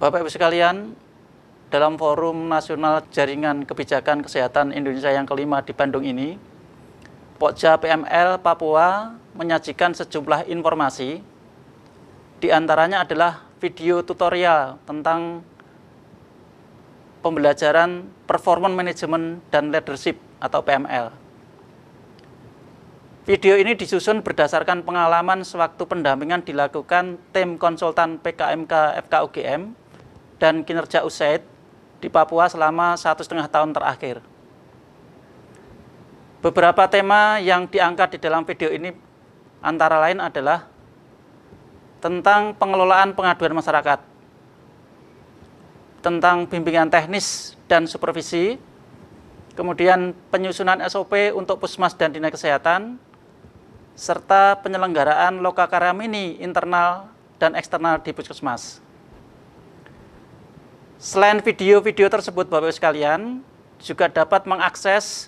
Bapak Ibu sekalian, dalam Forum Nasional Jaringan Kebijakan Kesehatan Indonesia yang kelima di Bandung ini, Pokja PML Papua menyajikan sejumlah informasi, di antaranya adalah video tutorial tentang pembelajaran Performance Management dan Leadership atau PML. Video ini disusun berdasarkan pengalaman sewaktu pendampingan dilakukan tim konsultan PKMK FKUGM dan kinerja USAID di Papua selama 1,5 tahun terakhir. Beberapa tema yang diangkat di dalam video ini antara lain adalah tentang pengelolaan pengaduan masyarakat, tentang bimbingan teknis dan supervisi, kemudian penyusunan SOP untuk Puskesmas dan Dinas Kesehatan, serta penyelenggaraan lokakarya mini internal dan eksternal di Puskesmas. Selain video-video tersebut, Bapak Ibu sekalian, juga dapat mengakses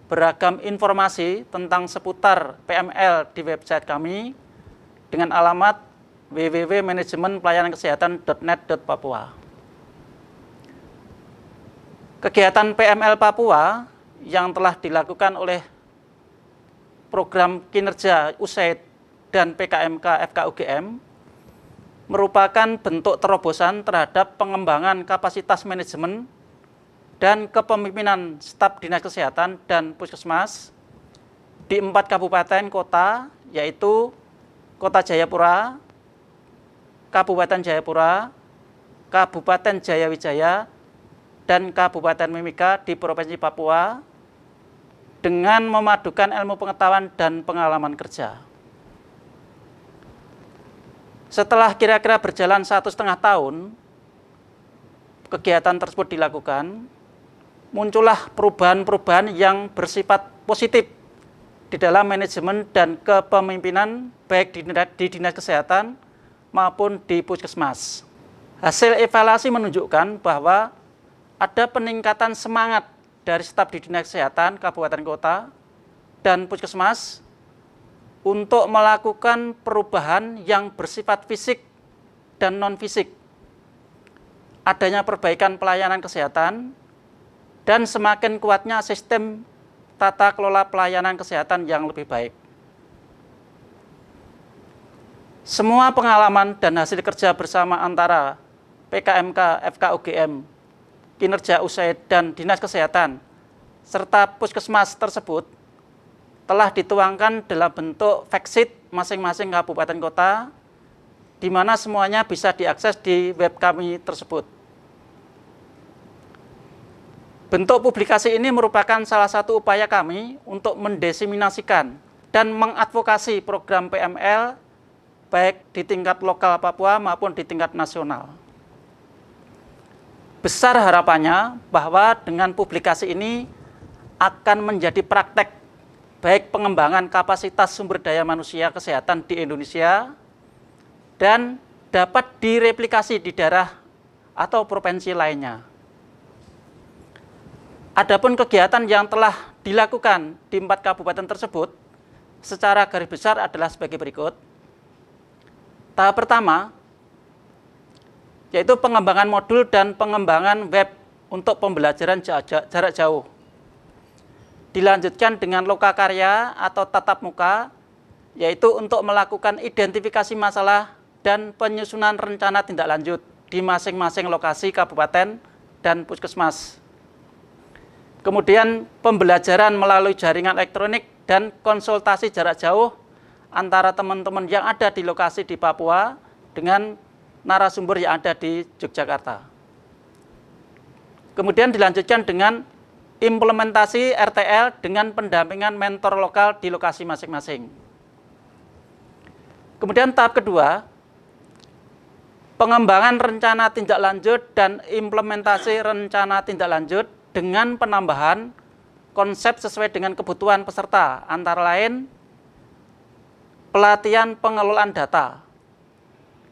beragam informasi tentang seputar PML di website kami dengan alamat www.manajemenpelayananKesehatan.net.papua. Kegiatan PML Papua yang telah dilakukan oleh program kinerja USAID dan PKMK FKUGM merupakan bentuk terobosan terhadap pengembangan kapasitas manajemen dan kepemimpinan staf Dinas Kesehatan dan Puskesmas di 4 kabupaten kota, yaitu Kota Jayapura, Kabupaten Jayapura, Kabupaten Jayawijaya, dan Kabupaten Mimika di Provinsi Papua, dengan memadukan ilmu pengetahuan dan pengalaman kerja. Setelah kira-kira berjalan 1,5 tahun, kegiatan tersebut dilakukan, muncullah perubahan-perubahan yang bersifat positif di dalam manajemen dan kepemimpinan baik di Dinas Kesehatan maupun di Puskesmas. Hasil evaluasi menunjukkan bahwa ada peningkatan semangat dari staf di Dinas Kesehatan Kabupaten Kota dan Puskesmas untuk melakukan perubahan yang bersifat fisik dan non-fisik, adanya perbaikan pelayanan kesehatan, dan semakin kuatnya sistem tata kelola pelayanan kesehatan yang lebih baik. Semua pengalaman dan hasil kerja bersama antara PKMK FKUGM, kinerja USAID dan Dinas Kesehatan, serta Puskesmas tersebut telah dituangkan dalam bentuk factsheet masing-masing kabupaten kota, di mana semuanya bisa diakses di web kami tersebut. Bentuk publikasi ini merupakan salah satu upaya kami untuk mendesiminasikan dan mengadvokasi program PML baik di tingkat lokal Papua maupun di tingkat nasional. Besar harapannya bahwa dengan publikasi ini akan menjadi praktek baik pengembangan kapasitas sumber daya manusia kesehatan di Indonesia dan dapat direplikasi di daerah atau provinsi lainnya. Adapun kegiatan yang telah dilakukan di 4 kabupaten tersebut secara garis besar adalah sebagai berikut. Tahap pertama, yaitu pengembangan modul dan pengembangan web untuk pembelajaran jarak jauh. Dilanjutkan dengan lokakarya atau tatap muka, yaitu untuk melakukan identifikasi masalah dan penyusunan rencana tindak lanjut di masing-masing lokasi kabupaten dan puskesmas. Kemudian pembelajaran melalui jaringan elektronik dan konsultasi jarak jauh antara teman-teman yang ada di lokasi di Papua dengan narasumber yang ada di Yogyakarta. Kemudian dilanjutkan dengan implementasi RTL dengan pendampingan mentor lokal di lokasi masing-masing. Kemudian tahap kedua, pengembangan rencana tindak lanjut dan implementasi rencana tindak lanjut dengan penambahan konsep sesuai dengan kebutuhan peserta, antara lain pelatihan pengelolaan data,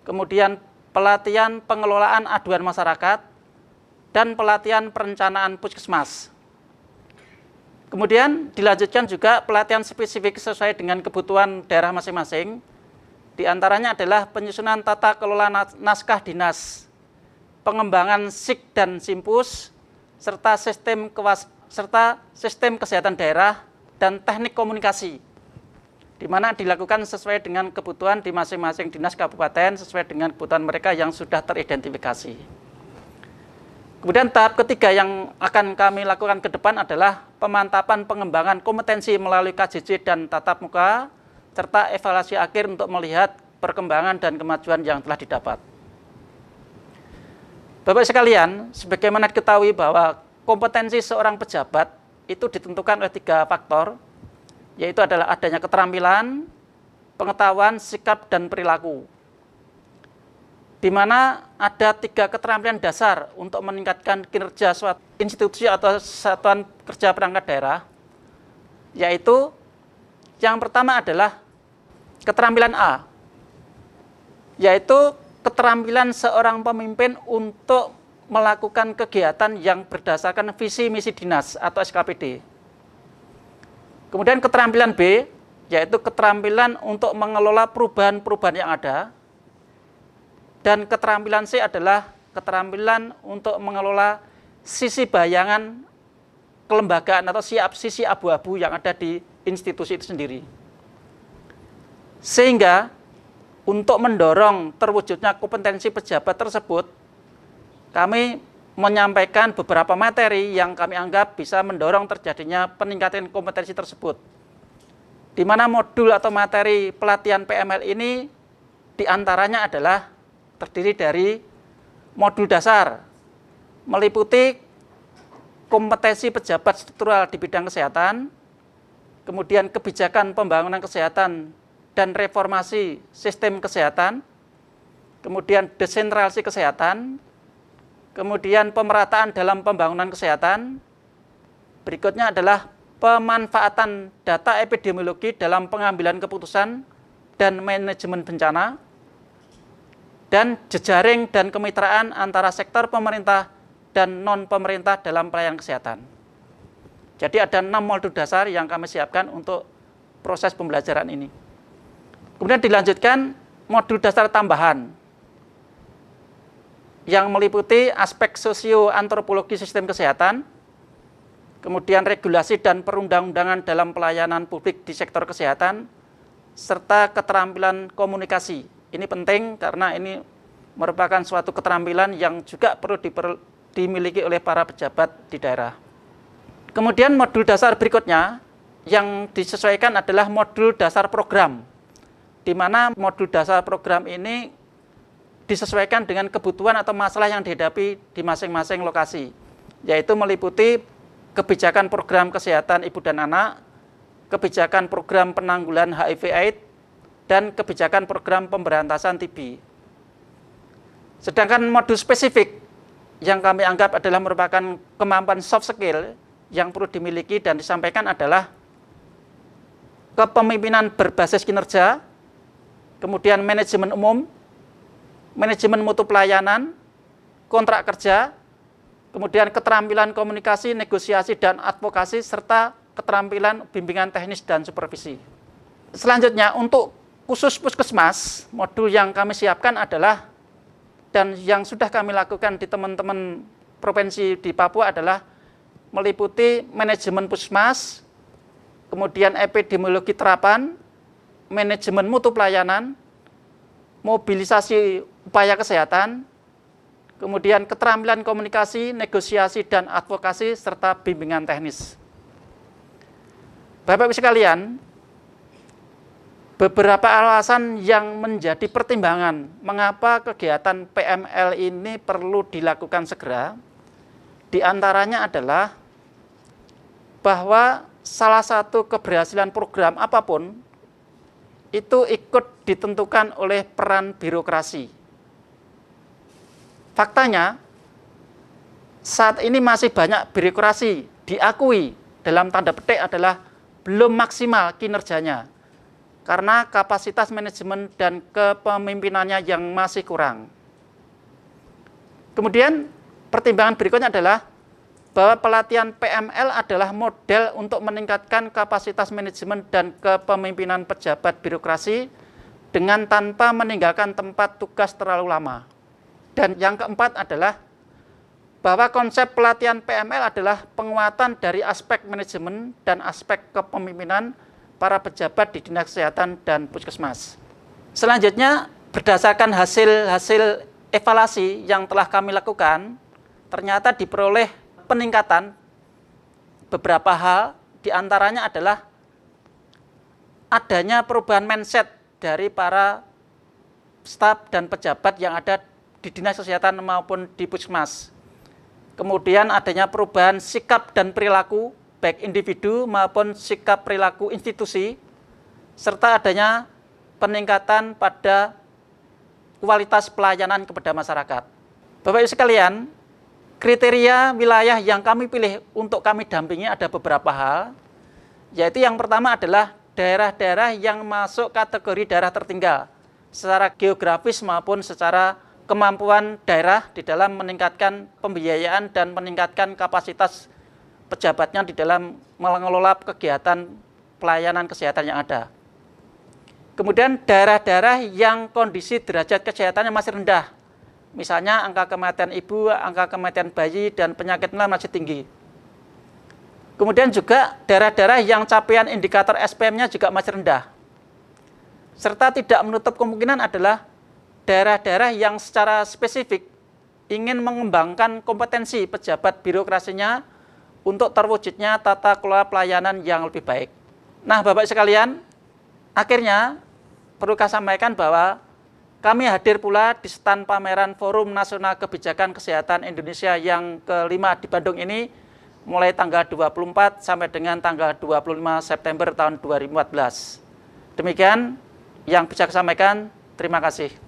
kemudian pelatihan pengelolaan aduan masyarakat, dan pelatihan perencanaan puskesmas. Kemudian dilanjutkan juga pelatihan spesifik sesuai dengan kebutuhan daerah masing-masing. Di antaranya adalah penyusunan tata kelola naskah dinas, pengembangan SIK dan SIMPUS, serta sistem kesehatan daerah dan teknik komunikasi, di mana dilakukan sesuai dengan kebutuhan di masing-masing dinas kabupaten, sesuai dengan kebutuhan mereka yang sudah teridentifikasi. Kemudian tahap ketiga yang akan kami lakukan ke depan adalah pemantapan pengembangan kompetensi melalui KJJ dan tatap muka, serta evaluasi akhir untuk melihat perkembangan dan kemajuan yang telah didapat. Bapak sekalian, sebagaimana diketahui bahwa kompetensi seorang pejabat itu ditentukan oleh 3 faktor, yaitu adalah adanya keterampilan, pengetahuan, sikap, dan perilaku. Di mana ada 3 keterampilan dasar untuk meningkatkan kinerja suatu institusi atau satuan kerja perangkat daerah, yaitu yang pertama adalah keterampilan A, yaitu keterampilan seorang pemimpin untuk melakukan kegiatan yang berdasarkan visi misi dinas atau SKPD. Kemudian keterampilan B, yaitu keterampilan untuk mengelola perubahan-perubahan yang ada. Dan keterampilan C adalah keterampilan untuk mengelola sisi bayangan kelembagaan atau sisi abu-abu yang ada di institusi itu sendiri. Sehingga untuk mendorong terwujudnya kompetensi pejabat tersebut, kami menyampaikan beberapa materi yang kami anggap bisa mendorong terjadinya peningkatan kompetensi tersebut. Di mana modul atau materi pelatihan PML ini diantaranya adalah terdiri dari modul dasar, meliputi kompetensi pejabat struktural di bidang kesehatan, kemudian kebijakan pembangunan kesehatan dan reformasi sistem kesehatan, kemudian desentralisasi kesehatan, kemudian pemerataan dalam pembangunan kesehatan, berikutnya adalah pemanfaatan data epidemiologi dalam pengambilan keputusan dan manajemen bencana, dan jejaring dan kemitraan antara sektor pemerintah dan non-pemerintah dalam pelayanan kesehatan. Jadi ada 6 modul dasar yang kami siapkan untuk proses pembelajaran ini. Kemudian dilanjutkan modul dasar tambahan yang meliputi aspek sosio-antropologi sistem kesehatan, kemudian regulasi dan perundang-undangan dalam pelayanan publik di sektor kesehatan, serta keterampilan komunikasi. Ini penting karena ini merupakan suatu keterampilan yang juga perlu dimiliki oleh para pejabat di daerah. Kemudian modul dasar berikutnya yang disesuaikan adalah modul dasar program, di mana modul dasar program ini disesuaikan dengan kebutuhan atau masalah yang dihadapi di masing-masing lokasi, yaitu meliputi kebijakan program kesehatan ibu dan anak, kebijakan program penanggulangan HIV/AIDS, dan kebijakan program pemberantasan TB. Sedangkan modul spesifik yang kami anggap adalah merupakan kemampuan soft skill yang perlu dimiliki dan disampaikan adalah kepemimpinan berbasis kinerja, kemudian manajemen umum, manajemen mutu pelayanan, kontrak kerja, kemudian keterampilan komunikasi, negosiasi, dan advokasi, serta keterampilan bimbingan teknis dan supervisi. Selanjutnya, untuk khusus puskesmas, modul yang kami siapkan adalah, dan yang sudah kami lakukan di teman-teman provinsi di Papua adalah meliputi manajemen puskesmas, kemudian epidemiologi terapan, manajemen mutu pelayanan, mobilisasi upaya kesehatan, kemudian keterampilan komunikasi, negosiasi, dan advokasi, serta bimbingan teknis. Bapak-Ibu sekalian, beberapa alasan yang menjadi pertimbangan mengapa kegiatan PML ini perlu dilakukan segera, diantaranya adalah bahwa salah satu keberhasilan program apapun itu ikut ditentukan oleh peran birokrasi. Faktanya, saat ini masih banyak birokrasi diakui dalam tanda petik adalah belum maksimal kinerjanya, karena kapasitas manajemen dan kepemimpinannya yang masih kurang. Kemudian pertimbangan berikutnya adalah bahwa pelatihan PML adalah model untuk meningkatkan kapasitas manajemen dan kepemimpinan pejabat birokrasi dengan tanpa meninggalkan tempat tugas terlalu lama. Dan yang keempat adalah bahwa konsep pelatihan PML adalah penguatan dari aspek manajemen dan aspek kepemimpinan para pejabat di Dinas Kesehatan dan Puskesmas. Selanjutnya, berdasarkan hasil evaluasi yang telah kami lakukan, ternyata diperoleh peningkatan beberapa hal, diantaranya adalah adanya perubahan mindset dari para staf dan pejabat yang ada di Dinas Kesehatan maupun di Puskesmas. Kemudian adanya perubahan sikap dan perilaku, baik individu maupun sikap perilaku institusi, serta adanya peningkatan pada kualitas pelayanan kepada masyarakat. Bapak Ibu sekalian, kriteria wilayah yang kami pilih untuk kami dampingi ada beberapa hal, yaitu yang pertama adalah daerah-daerah yang masuk kategori daerah tertinggal, secara geografis maupun secara kemampuan daerah di dalam meningkatkan pembiayaan dan meningkatkan kapasitas pejabatnya di dalam mengelola kegiatan pelayanan kesehatan yang ada. Kemudian daerah-daerah yang kondisi derajat kesehatannya masih rendah, misalnya angka kematian ibu, angka kematian bayi, dan penyakit menular masih tinggi. Kemudian juga daerah-daerah yang capaian indikator SPM-nya juga masih rendah. Serta tidak menutup kemungkinan adalah daerah-daerah yang secara spesifik ingin mengembangkan kompetensi pejabat birokrasinya untuk terwujudnya tata kelola pelayanan yang lebih baik. Nah, Bapak sekalian, akhirnya perlu kami sampaikan bahwa kami hadir pula di stand pameran Forum Nasional Kebijakan Kesehatan Indonesia yang kelima di Bandung ini mulai tanggal 24 sampai dengan tanggal 25 September tahun 2014. Demikian yang bisa saya sampaikan. Terima kasih.